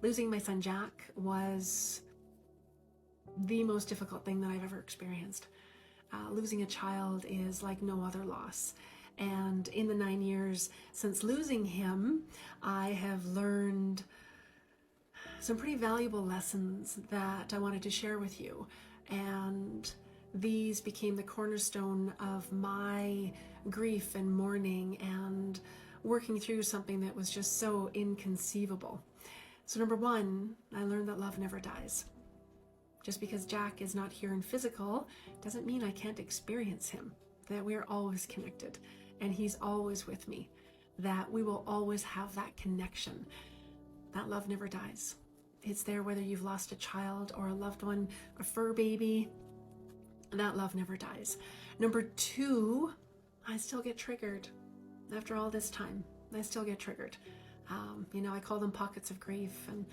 Losing my son Jack was the most difficult thing that I've ever experienced. Losing a child is like no other loss. And in the 9 years since losing him, I have learned some pretty valuable lessons that I wanted to share with you. And these became the cornerstone of my grief and mourning and working through something that was just so inconceivable. So number one, I learned that love never dies. Just because Jack is not here in physical doesn't mean I can't experience him, that we are always connected and he's always with me, that we will always have that connection. That love never dies. It's there whether you've lost a child or a loved one, a fur baby, that love never dies. Number two, I still get triggered. After all this time, I still get triggered. I call them pockets of grief. And,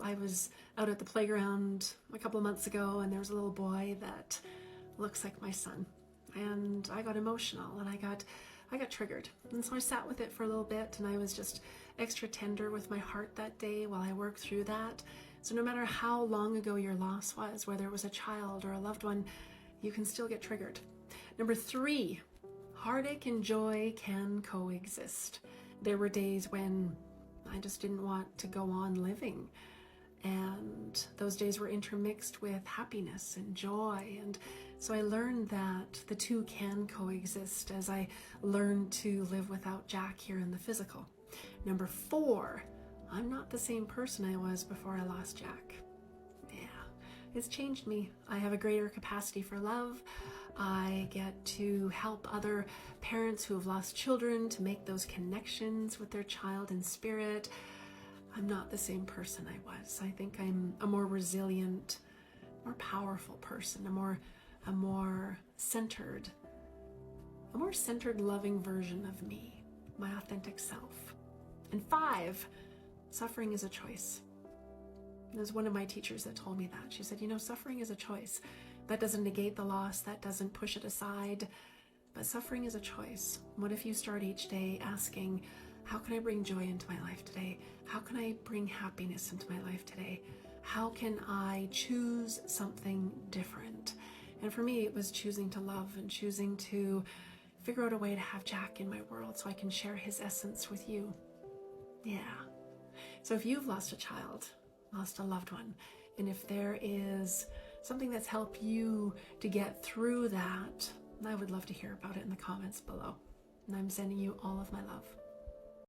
I was out at the playground a couple of months ago and there was a little boy that looks like my son. And I got emotional and I got triggered. And so I sat with it for a little bit and I was just extra tender with my heart that day while I worked through that. So no matter how long ago your loss was, whether it was a child or a loved one, you can still get triggered. Number three, heartache and joy can coexist. There were days when I just didn't want to go on living. And those days were intermixed with happiness and joy. And so I learned that the two can coexist as I learned to live without Jack here in the physical. Number four, I'm not the same person I was before I lost Jack. Yeah, it's changed me. I have a greater capacity for love. I get to help other parents who have lost children to make those connections with their child in spirit. I'm not the same person I was. I think I'm a more resilient, more powerful person, a more centered, loving version of me, my authentic self. And five, suffering is a choice. There's one of my teachers that told me that. She said, suffering is a choice. That doesn't negate the loss, that doesn't push it aside, but suffering is a choice. What if you start each day asking, how can I bring joy into my life today? How can I bring happiness into my life today? How can I choose something different? And for me, it was choosing to love and choosing to figure out a way to have Jack in my world so I can share his essence with you. Yeah. So if you've lost a child, lost a loved one, and if there is something that's helped you to get through that, I would love to hear about it in the comments below. And I'm sending you all of my love.